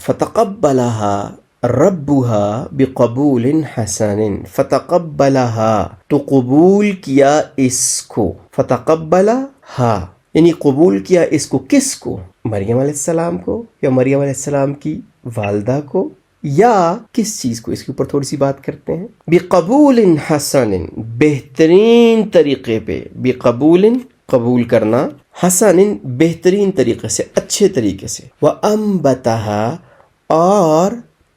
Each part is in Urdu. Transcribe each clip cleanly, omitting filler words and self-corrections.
فتقبلها ربها بقبول حسن، فتقبلها تو قبول کیا اس کو، فتقبلها یعنی قبول کیا اس کو، کس کو؟ مریم علیہ السلام کو، یا مریم علیہ السلام کی والدہ کو، یا کس چیز کو؟ اس کے اوپر تھوڑی سی بات کرتے ہیں. بقبول حسن بہترین طریقے پہ، بقبول قبول کرنا، حسن بہترین طریقے سے، اچھے طریقے سے، وَأَنبَتَهَا اور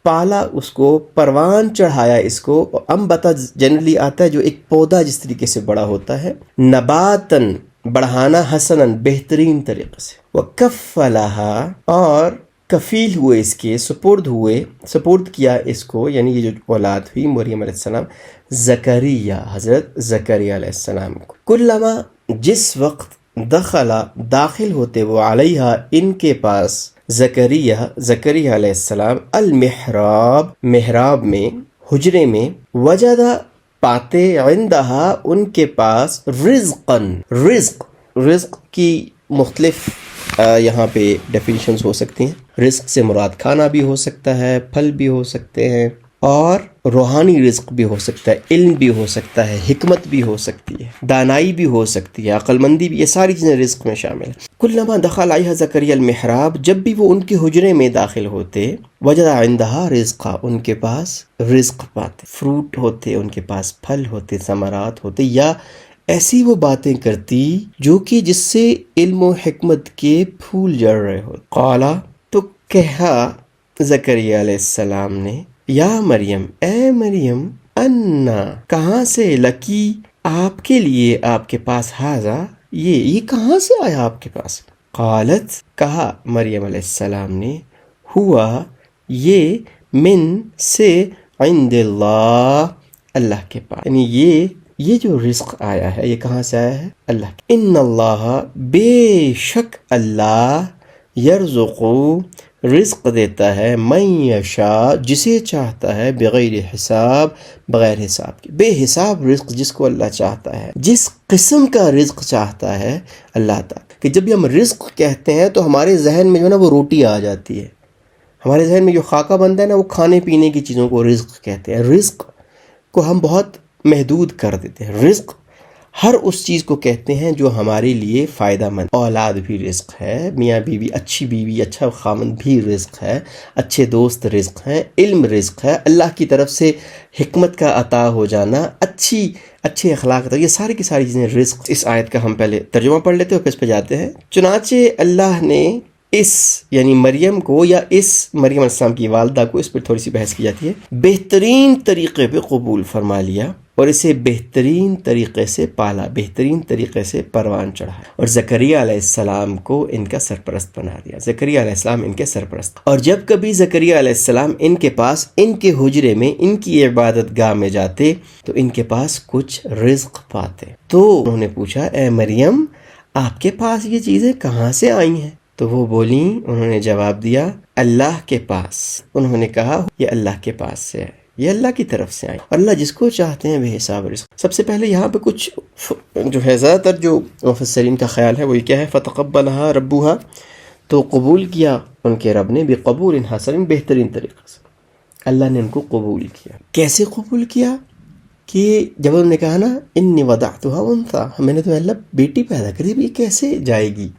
پالا اس کو، پروان چڑھایا اس کو. انبتا جنرلی آتا ہے جو ایک پودا جس طریقے سے بڑا ہوتا ہے، نباتن بڑھانا، حسنن بہترین طریقے سے. وَكَفَّلَهَا اور کفیل ہوئے اس کے، سپرد کیا اس کو، یعنی یہ جو اولاد ہوئی مریم علیہ السلام، زکریہ حضرت زکریہ علیہ السلام کو. کلما جس وقت داخل ہوتے وہ علیہا ان کے پاس، زکریہ علیہ السلام، المحراب محراب میں، حجرے میں، وجدہ پاتے، عندہا ان کے پاس، رزق کی مختلف یہاں پہ ڈیفینیشنز ہو سکتی ہیں. رزق سے مراد کھانا بھی ہو سکتا ہے، پھل بھی ہو سکتے ہیں، اور روحانی رزق بھی ہو سکتا ہے، علم بھی ہو سکتا ہے، حکمت بھی ہو سکتی ہے، دانائی بھی ہو سکتی ہے، عقل مندی بھی، یہ ساری چیزیں رزق میں شامل ہیں. کلما دخل علیہا زکریا المحراب جب بھی وہ ان کے حجرے میں داخل ہوتے، وجد عندہا رزقا ان کے پاس رزق پاتے، فروٹ ہوتے ان کے پاس، پھل ہوتے، ثمرات ہوتے، یا ایسی وہ باتیں کرتی جو کہ جس سے علم و حکمت کے پھول جڑ رہے ہو. قالا تو کہا زکریا علیہ السلام نے، یا مریم اے مریم، انا کہاں سے، لکی آپ کے لیے، آپ کے پاس، ہاذا یہ کہاں سے آیا آپ کے پاس؟ قالت کہا مریم علیہ السلام نے، ہوا یہ، من سے، عند اللہ اللہ کے پاس، یعنی یہ جو رزق آیا ہے یہ کہاں سے آیا ہے؟ اللہ کے. ان اللہ بے شک اللہ، یرزقو رزق دیتا ہے، من یشاء جسے چاہتا ہے، بغیر حساب بغیر حساب کے، بے حساب رزق جس کو اللہ چاہتا ہے، جس قسم کا رزق چاہتا ہے اللہ تعالیٰ. کہ جب بھی ہم رزق کہتے ہیں تو ہمارے ذہن میں جو ہے نا وہ روٹی آ جاتی ہے، ہمارے ذہن میں جو خاکہ بنتا ہے نا وہ کھانے پینے کی چیزوں کو رزق کہتے ہیں. رزق کو ہم بہت محدود کر دیتے ہیں. رزق ہر اس چیز کو کہتے ہیں جو ہمارے لیے فائدہ مند. اولاد بھی رزق ہے، میاں بیوی، اچھی بیوی، اچھا خامند بھی رزق ہے، اچھے دوست رزق ہیں، علم رزق ہے، اللہ کی طرف سے حکمت کا عطا ہو جانا، اچھے اخلاق، یہ ساری کی ساری چیزیں رزق. اس آیت کا ہم پہلے ترجمہ پڑھ لیتے ہیں اور پھر اس پہ جاتے ہیں. چنانچہ اللہ نے اس یعنی مریم کو، یا اس مریم علیہ السلام کی والدہ کو، اس پر تھوڑی سی بحث کی جاتی ہے، بہترین طریقے پہ قبول فرما لیا اور اسے بہترین طریقے سے پالا، بہترین طریقے سے پروان چڑھایا، اور زکریا علیہ السلام کو ان کا سرپرست بنا دیا. زکریا علیہ السلام ان کے سرپرست. اور جب کبھی زکریا علیہ السلام ان کے پاس، ان کے حجرے میں، ان کی عبادت گاہ میں جاتے تو ان کے پاس کچھ رزق پاتے. تو انہوں نے پوچھا، اے مریم آپ کے پاس یہ چیزیں کہاں سے آئی ہیں؟ تو وہ بولیں، انہوں نے جواب دیا، اللہ کے پاس. انہوں نے کہا یہ اللہ کے پاس سے ہے، یہ اللہ کی طرف سے آئی، اور اللہ جس کو چاہتے ہیں بے حساب رزق. سب سے پہلے یہاں پہ کچھ جو ہے زیادہ تر جو مفسرین کا خیال ہے وہ یہ کیا ہے، فتقبلها ربها تو قبول کیا ان کے رب نے، بقبول حسن بہترین طریقے سے. اللہ نے ان کو قبول کیا. کیسے قبول کیا؟ کہ جب انہوں نے کہا نا انی وضعتها انثى، میں نے تو اللہ بیٹی پیدا کری، یہ کیسے جائے گی؟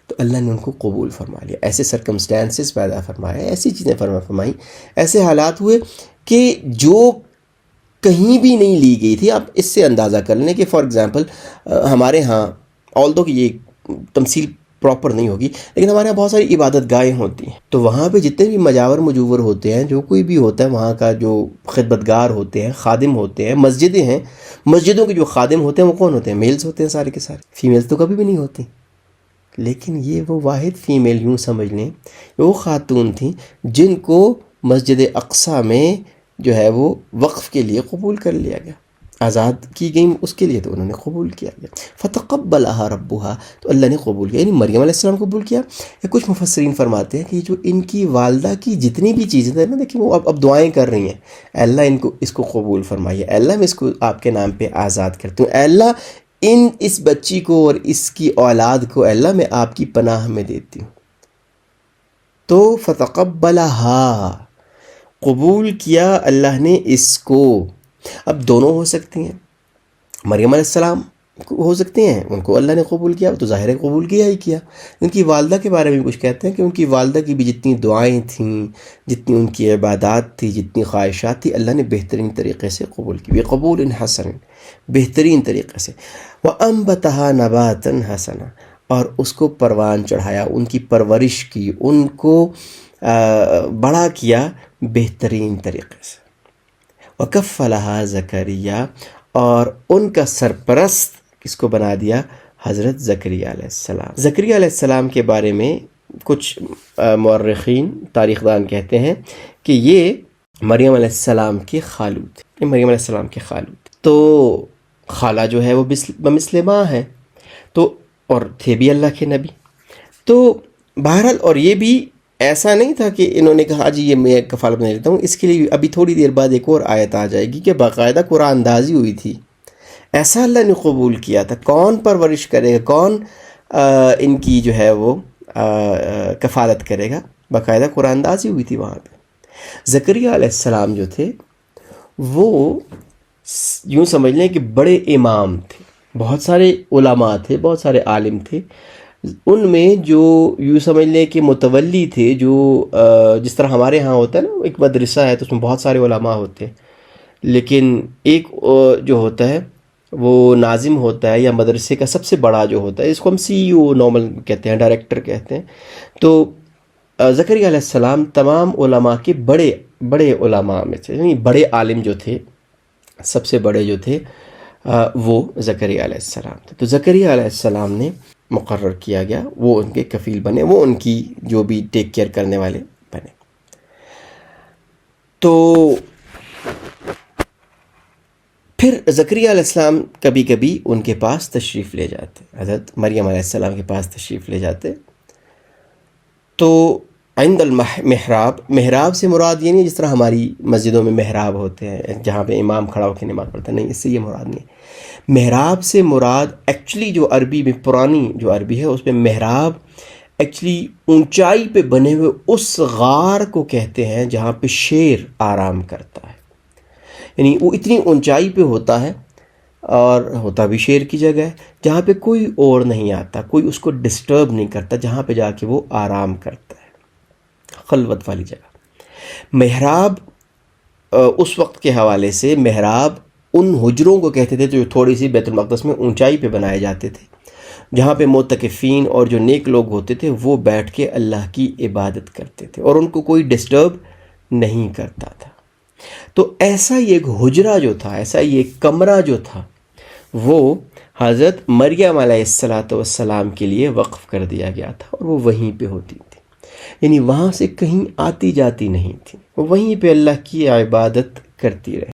تو اللہ نے ان کو قبول فرما لیا. ایسے سرکمسٹانسز پیدا فرمائے، ایسی چیزیں فرمائیں، ایسے حالات ہوئے کہ جو کہیں بھی نہیں لی گئی تھی. آپ اس سے اندازہ کر لیں کہ فار ایگزامپل ہمارے ہاں، آلدو کہ یہ تمثیل پراپر نہیں ہوگی، لیکن ہمارے یہاں بہت ساری عبادت گاہیں ہوتی ہیں، تو وہاں پہ جتنے بھی مجاور ہوتے ہیں، جو کوئی بھی ہوتا ہے وہاں کا، جو خدمتگار ہوتے ہیں، خادم ہوتے ہیں، مسجدیں ہیں، مسجدوں کے جو خادم ہوتے ہیں وہ کون ہوتے ہیں؟ میلز ہوتے ہیں سارے کے سارے. فیمیلز تو کبھی بھی نہیں ہوتی. لیکن یہ وہ واحد فیمیل، یوں سمجھ لیں وہ خاتون تھیں جن کو مسجد اقصیٰ میں جو ہے وہ وقف کے لیے قبول کر لیا گیا، آزاد کی گئی اس کے لیے، تو انہوں نے قبول کیا گیا. فتقبلها ربها تو اللہ نے قبول کیا، یعنی مریم علیہ السلام قبول کیا. کچھ مفسرین فرماتے ہیں کہ جو ان کی والدہ کی جتنی بھی چیزیں تھیں نا، دیکھیں وہ اب دعائیں کر رہی ہیں، اے اللہ اس کو قبول فرمائیے، اے اللہ میں اس کو آپ کے نام پہ آزاد کرتی ہوں، اے اللہ اس بچی کو اور اس کی اولاد کو اے اللہ میں آپ کی پناہ میں دیتی ہوں. تو فتقبلہا، قبول کیا اللہ نے اس کو. اب دونوں ہو سکتی ہیں، مریم علیہ السلام ہو سکتے ہیں، ان کو اللہ نے قبول کیا تو ظاہر ہے قبول کیا ہی کیا. ان کی والدہ کے بارے میں کچھ کہتے ہیں کہ ان کی والدہ کی بھی جتنی دعائیں تھیں، جتنی ان کی عبادات تھی، جتنی خواہشات تھی، اللہ نے بہترین طریقے سے قبول کی. قبول حسن، بہترین طریقے سے. وَأَنبَتَهَا نَبَاتًا حَسَنًا، اور اس کو پروان چڑھایا، ان کی پرورش کی، ان کو بڑا کیا بہترین طریقے سے. وَكَفَّلَهَا زَكَرِيَّا، اور ان کا سرپرست کس کو بنا دیا؟ حضرت زکریا علیہ السلام. زکریا علیہ السلام کے بارے میں کچھ مورخین، تاریخ دان کہتے ہیں کہ یہ مریم علیہ السلام کے خالو تھے. یہ مریم علیہ السلام کے خالو تھے. تو خالہ جو ہے وہ بمثل ماں ہے، تو اور تھے بھی اللہ کے نبی. تو بہرحال، اور یہ بھی ایسا نہیں تھا کہ انہوں نے کہا جی یہ میں کفالت بنا لیتا ہوں. اس کے لیے ابھی تھوڑی دیر بعد ایک اور آیت آ جائے گی کہ باقاعدہ قرآن اندازی ہوئی تھی. ایسا اللہ نے قبول کیا تھا. کون پرورش کرے گا، کون ان کی جو ہے وہ کفالت کرے گا؟ باقاعدہ قرآن اندازی ہوئی تھی وہاں پہ. زکریا علیہ السلام جو تھے وہ یوں سمجھ لیں کہ بڑے امام تھے. بہت سارے علماء تھے، بہت سارے عالم تھے. ان میں جو یوں سمجھ لیں کہ متولی تھے، جو جس طرح ہمارے ہاں ہوتا ہے نا، ایک مدرسہ ہے تو اس میں بہت سارے علماء ہوتے ہیں، لیکن ایک جو ہوتا ہے وہ ناظم ہوتا ہے، یا مدرسے کا سب سے بڑا جو ہوتا ہے، اس کو ہم CEO نارمل کہتے ہیں، ڈائریکٹر کہتے ہیں. تو زکریا علیہ السلام تمام علماء کے بڑے بڑے علماء میں سے، یعنی بڑے عالم جو تھے، سب سے بڑے جو تھے وہ زکریا علیہ السلام تھے. تو زکریا علیہ السلام نے مقرر کیا گیا، وہ ان کے کفیل بنے، وہ ان کی جو بھی ٹیک کیئر کرنے والے بنے. تو پھر زکریا علیہ السلام کبھی کبھی ان کے پاس تشریف لے جاتے، حضرت مریم علیہ السلام کے پاس تشریف لے جاتے. تو عند المحراب، محراب سے مراد یہ نہیں جس طرح ہماری مسجدوں میں محراب ہوتے ہیں جہاں پہ امام کھڑا ہو کے نماز پڑھتا ہے، نہیں، اس سے یہ مراد نہیں. محراب سے مراد ایکچولی جو عربی میں، پرانی جو عربی ہے اس میں محراب ایکچولی اونچائی پہ بنے ہوئے اس غار کو کہتے ہیں جہاں پہ شیر آرام کرتا ہے. یعنی وہ اتنی اونچائی پہ ہوتا ہے، اور ہوتا بھی شیر کی جگہ ہے، جہاں پہ کوئی اور نہیں آتا، کوئی اس کو ڈسٹرب نہیں کرتا، جہاں پہ جا کے وہ آرام کرتا ہے، خلوت والی جگہ. محراب اس وقت کے حوالے سے محراب ان حجروں کو کہتے تھے جو تھوڑی سی بیت المقدس میں اونچائی پہ بنائے جاتے تھے، جہاں پہ معتکفین اور جو نیک لوگ ہوتے تھے وہ بیٹھ کے اللہ کی عبادت کرتے تھے، اور ان کو کوئی ڈسٹرب نہیں کرتا تھا. تو ایسا ہی ایک حجرہ جو تھا، ایسا ہی ایک کمرہ جو تھا، وہ حضرت مریم علیہ السلام کے لیے وقف کر دیا گیا تھا، اور وہ وہیں پہ ہوتی تھی. یعنی وہاں سے کہیں آتی جاتی نہیں تھی، وہ وہیں پہ اللہ کی عبادت کرتی رہی.